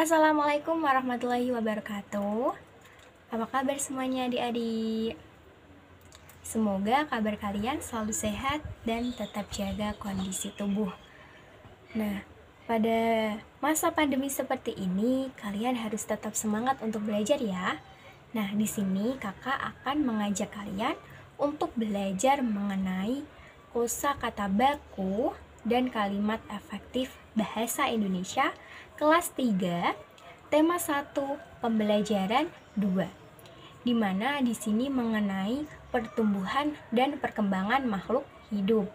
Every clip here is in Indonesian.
Assalamualaikum warahmatullahi wabarakatuh. Apa kabar semuanya adik-adik? Semoga kabar kalian selalu sehat dan tetap jaga kondisi tubuh. Nah, pada masa pandemi seperti ini, kalian harus tetap semangat untuk belajar ya. Nah, di sini kakak akan mengajak kalian untuk belajar mengenai kosakata baku dan kalimat efektif bahasa Indonesia kelas 3, tema 1, pembelajaran 2. Di mana di sini mengenai pertumbuhan dan perkembangan makhluk hidup.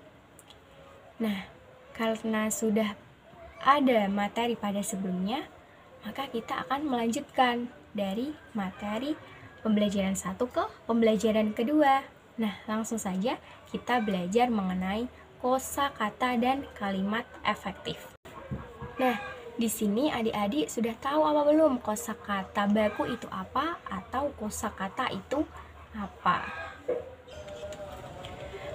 Nah, karena sudah ada materi pada sebelumnya, maka kita akan melanjutkan dari materi pembelajaran 1 ke pembelajaran kedua. Nah, langsung saja kita belajar mengenai kosakata dan kalimat efektif. Nah, di sini adik-adik sudah tahu apa belum kosakata baku itu apa atau kosakata itu apa?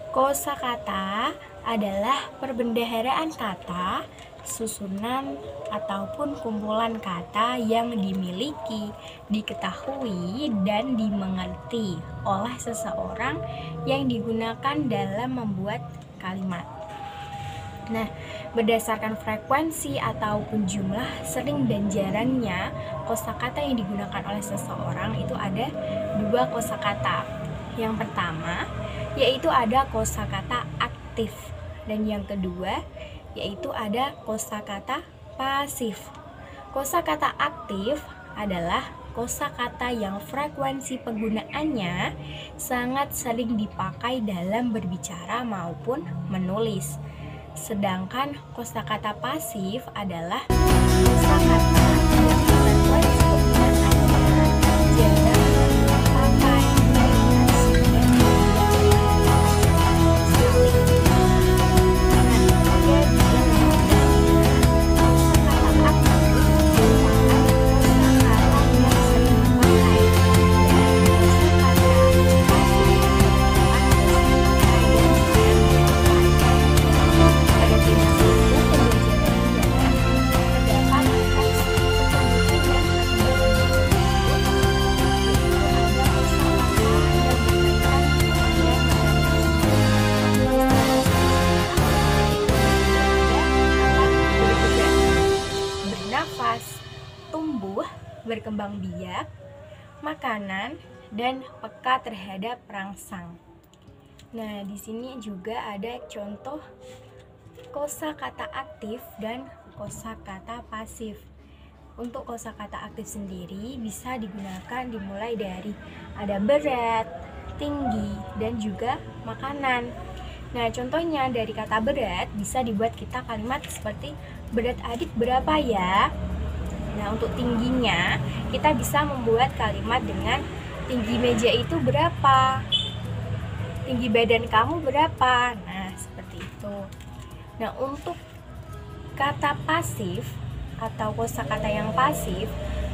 Kosakata adalah perbendaharaan kata, susunan ataupun kumpulan kata yang dimiliki, diketahui, dan dimengerti oleh seseorang yang digunakan dalam membuat kalimat. Nah, berdasarkan frekuensi ataupun jumlah sering dan jarangnya kosakata yang digunakan oleh seseorang itu ada 2 kosakata. Yang pertama yaitu ada kosakata aktif dan yang kedua yaitu ada kosakata pasif. Kosakata aktif adalah kosakata yang frekuensi penggunaannya sangat sering dipakai dalam berbicara maupun menulis. Sedangkan kosakata pasif adalah kosakata yang frekuensi penggunaannya jarang dipakai tumbuh, berkembang biak, makanan, dan peka terhadap rangsang. Nah, di sini juga ada contoh kosakata aktif dan kosakata pasif. Untuk kosakata aktif sendiri bisa digunakan dimulai dari ada berat, tinggi, dan juga makanan. Nah, contohnya dari kata berat bisa dibuat kita kalimat seperti berat adik berapa ya? Nah, untuk tingginya kita bisa membuat kalimat dengan tinggi meja itu berapa? Tinggi badan kamu berapa? Nah, seperti itu. Nah, untuk kata pasif atau kosakata yang pasif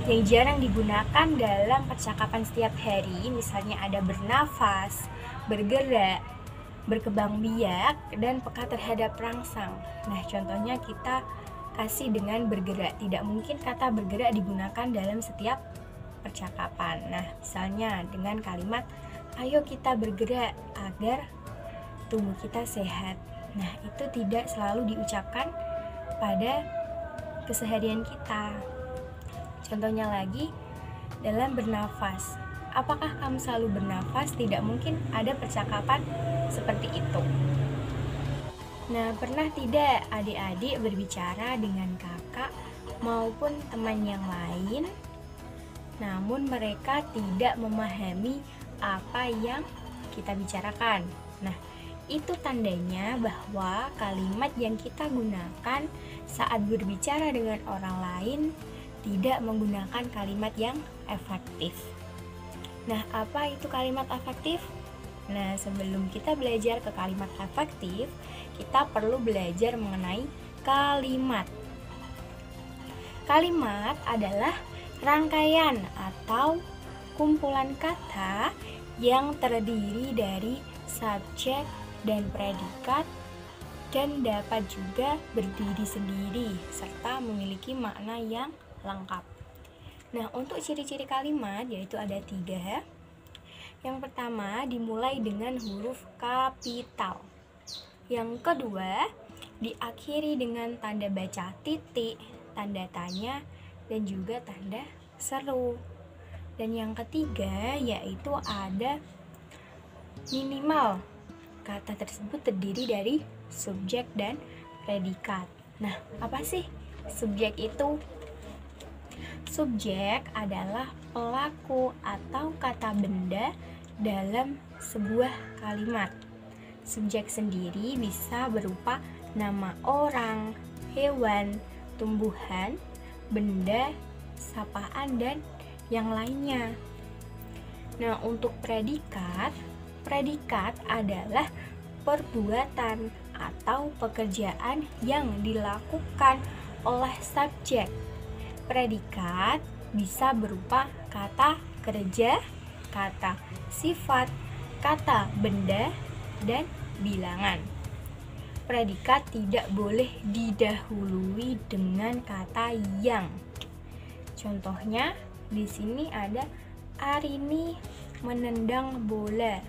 yang jarang digunakan dalam percakapan setiap hari, misalnya ada bernafas, bergerak, berkembang biak, dan peka terhadap rangsang. Nah, contohnya kita kasih dengan bergerak. Tidak mungkin kata bergerak digunakan dalam setiap percakapan. Nah, misalnya dengan kalimat ayo kita bergerak agar tubuh kita sehat. Nah, itu tidak selalu diucapkan pada keseharian kita. Contohnya lagi dalam bernafas. Apakah kamu selalu bernafas? Tidak mungkin ada percakapan seperti itu. Nah, pernah tidak adik-adik berbicara dengan kakak maupun teman yang lain, namun mereka tidak memahami apa yang kita bicarakan? Nah, itu tandanya bahwa kalimat yang kita gunakan saat berbicara dengan orang lain tidak menggunakan kalimat yang efektif. Nah, apa itu kalimat efektif? Nah, sebelum kita belajar ke kalimat efektif, kita perlu belajar mengenai kalimat. Kalimat adalah rangkaian atau kumpulan kata yang terdiri dari subjek dan predikat dan dapat juga berdiri sendiri serta memiliki makna yang lengkap. Nah, untuk ciri-ciri kalimat yaitu ada 3. Yang pertama, dimulai dengan huruf kapital. Yang kedua, diakhiri dengan tanda baca titik, tanda tanya, dan juga tanda seru. Dan yang ketiga, yaitu ada minimal. Kata tersebut terdiri dari subjek dan predikat. Nah, apa sih subjek itu? Subjek adalah pelaku atau kata benda dalam sebuah kalimat. Subjek sendiri bisa berupa nama orang, hewan, tumbuhan, benda, sapaan, dan yang lainnya. Nah, untuk predikat adalah perbuatan atau pekerjaan yang dilakukan oleh subjek. Predikat bisa berupa kata kerja, kata sifat, kata benda, dan bilangan. Predikat tidak boleh didahului dengan kata yang. Contohnya di sini ada Arini menendang bola.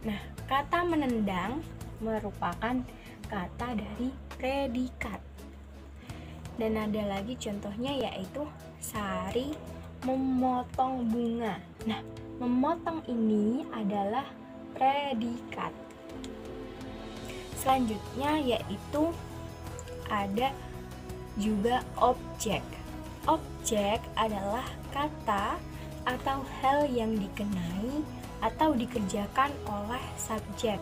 Nah, kata menendang merupakan kata dari predikat. Dan ada lagi contohnya yaitu Sari memotong bunga. Nah, memotong ini adalah predikat. Selanjutnya yaitu ada juga objek. Objek adalah kata atau hal yang dikenai atau dikerjakan oleh subjek.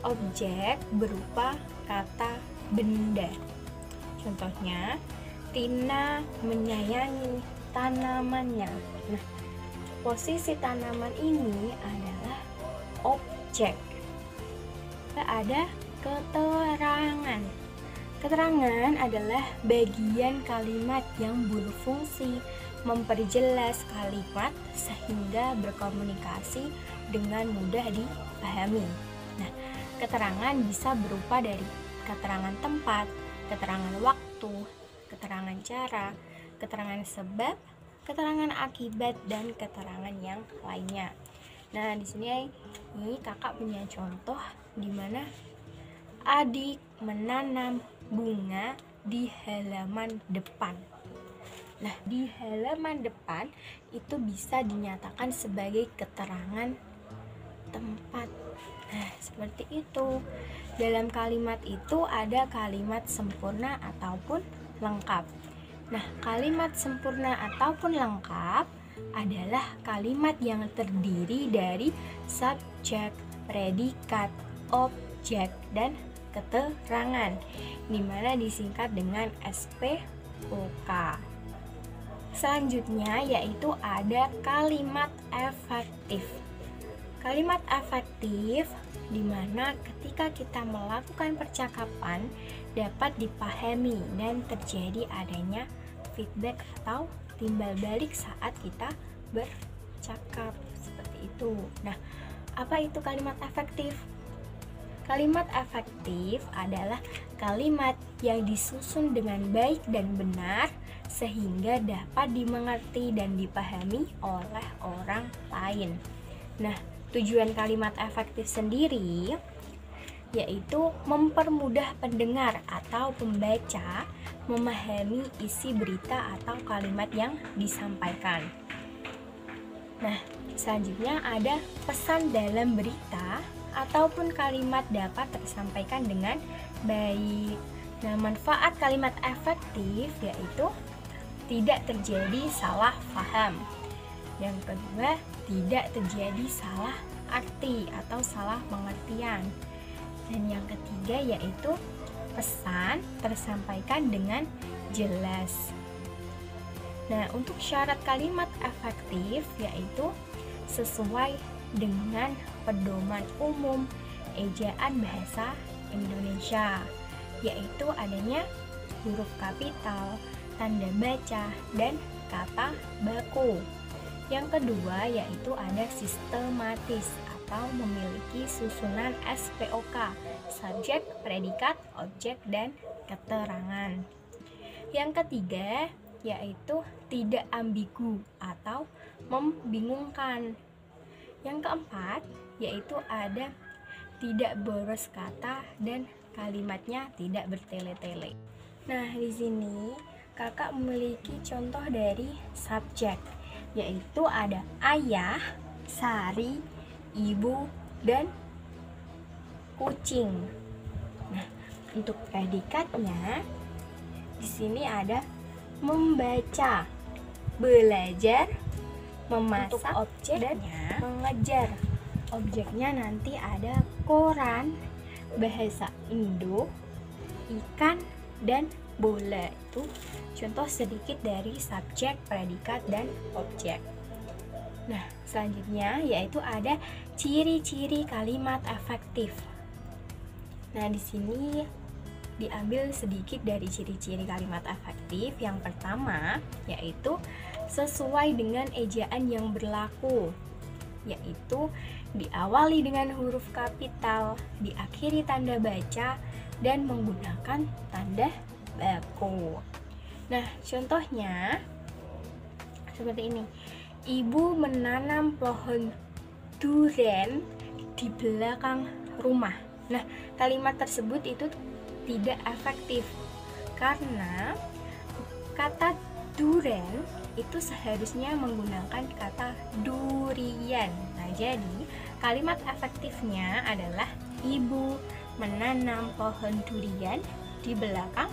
Objek berupa kata benda. Contohnya, Tina menyayangi tanamannya. Nah, posisi tanaman ini adalah objek. Ada keterangan. Keterangan adalah bagian kalimat yang berfungsi memperjelas kalimat sehingga berkomunikasi dengan mudah dipahami. Nah, keterangan bisa berupa dari keterangan tempat, keterangan waktu, keterangan cara, keterangan sebab, keterangan akibat, dan keterangan yang lainnya. Nah, di sini ini kakak punya contoh di mana adik menanam bunga di halaman depan. Nah, di halaman depan itu bisa dinyatakan sebagai keterangan tempat. Nah, seperti itu. Dalam kalimat itu ada kalimat sempurna ataupun lengkap. Nah, kalimat sempurna ataupun lengkap adalah kalimat yang terdiri dari subjek, predikat, objek, dan keterangan, di mana disingkat dengan SPOK. Selanjutnya yaitu ada kalimat efektif. Kalimat efektif di mana ketika kita melakukan percakapan dapat dipahami dan terjadi adanya feedback atau timbal balik saat kita bercakap, seperti itu. Nah, apa itu kalimat efektif? Kalimat efektif adalah kalimat yang disusun dengan baik dan benar sehingga dapat dimengerti dan dipahami oleh orang lain. Nah, tujuan kalimat efektif sendiri yaitu mempermudah pendengar atau pembaca memahami isi berita atau kalimat yang disampaikan. Nah, selanjutnya ada pesan dalam berita ataupun kalimat dapat tersampaikan dengan baik. Nah, manfaat kalimat efektif yaitu tidak terjadi salah paham. Yang kedua, tidak terjadi salah arti atau salah pengertian. Dan yang ketiga yaitu pesan tersampaikan dengan jelas. Nah, untuk syarat kalimat efektif yaitu sesuai dengan pedoman umum ejaan bahasa Indonesia, yaitu adanya huruf kapital, tanda baca, dan kata baku. Yang kedua yaitu ada sistematis atau memiliki susunan SPOK, subjek, predikat, objek, dan keterangan. Yang ketiga yaitu tidak ambigu atau membingungkan. Yang keempat, yaitu ada tidak boros kata dan kalimatnya tidak bertele-tele. Nah, di sini kakak memiliki contoh dari subjek, yaitu ada ayah, Sari, ibu, dan kucing. Nah, untuk predikatnya di sini ada membaca, belajar, memasak, untuk objeknya dan mengejar. Objeknya nanti ada koran, bahasa Indo, ikan, dan bola. Itu contoh sedikit dari subjek, predikat, dan objek. Nah, selanjutnya yaitu ada ciri-ciri kalimat efektif. Nah, di sini diambil sedikit dari ciri-ciri kalimat efektif. Yang pertama yaitu sesuai dengan ejaan yang berlaku, yaitu diawali dengan huruf kapital, diakhiri tanda baca, dan menggunakan tanda baku. Nah, contohnya seperti ini. Ibu menanam pohon durian di belakang rumah. Nah, kalimat tersebut itu tidak efektif karena kata durian itu seharusnya menggunakan kata durian. Nah, jadi kalimat efektifnya adalah ibu menanam pohon durian di belakang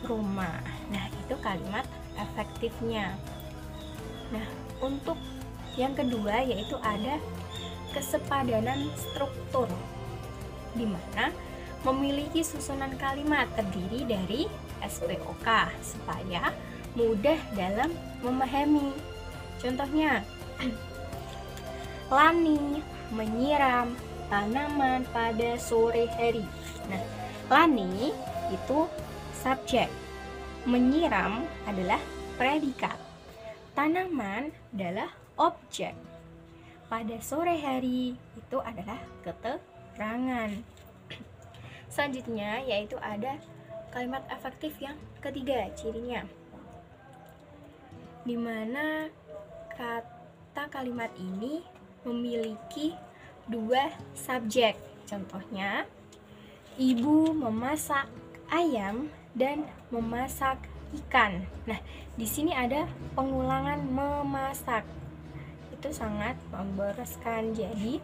rumah. Nah, itu kalimat efektifnya. Nah, untuk yang kedua yaitu ada kesepadanan struktur, di mana memiliki susunan kalimat terdiri dari SPOK supaya mudah dalam memahami. Contohnya, Lani menyiram tanaman pada sore hari. Nah, Lani itu subjek, menyiram adalah predikat, tanaman adalah objek, pada sore hari itu adalah keterangan. Selanjutnya yaitu ada kalimat efektif yang ketiga cirinya, di mana kata kalimat ini memiliki dua subjek. Contohnya, ibu memasak ayam dan memasak ikan. Nah, di sini ada pengulangan memasak. Itu sangat memboroskan. Jadi,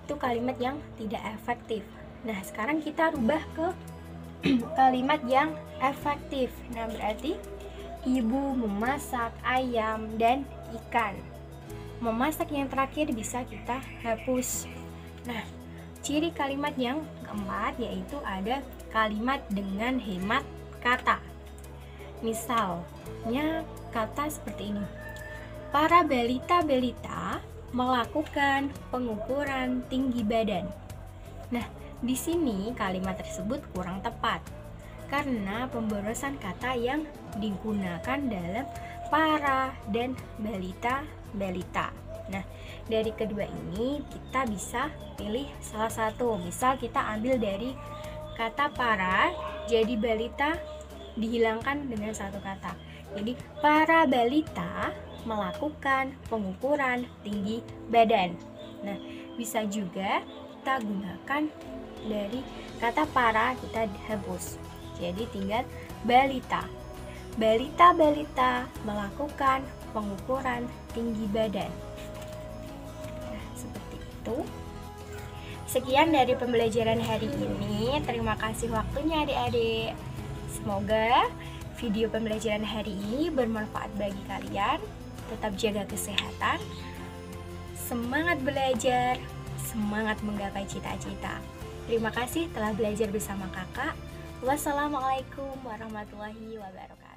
itu kalimat yang tidak efektif. Nah, sekarang kita rubah ke kalimat yang efektif. Nah, berarti ibu memasak ayam dan ikan. Memasak yang terakhir bisa kita hapus. Nah, ciri kalimat yang keempat yaitu ada kalimat dengan hemat kata. Misalnya kata seperti ini. Para balita-balita melakukan pengukuran tinggi badan. Nah, di sini kalimat tersebut kurang tepat karena pemborosan kata yang digunakan dalam para dan balita-balita. Nah, dari kedua ini kita bisa pilih salah satu. Misal kita ambil dari kata para, jadi balita dihilangkan dengan satu kata. Jadi para balita melakukan pengukuran tinggi badan. Nah, bisa juga kita gunakan dari kata para, kita hapus. Jadi tinggal balita. Balita-balita melakukan pengukuran tinggi badan. Nah, seperti itu. Sekian dari pembelajaran hari ini. Terima kasih waktunya adik-adik. Semoga video pembelajaran hari ini bermanfaat bagi kalian. Tetap jaga kesehatan. Semangat belajar, semangat menggapai cita-cita. Terima kasih telah belajar bersama kakak. Wassalamualaikum warahmatullahi wabarakatuh.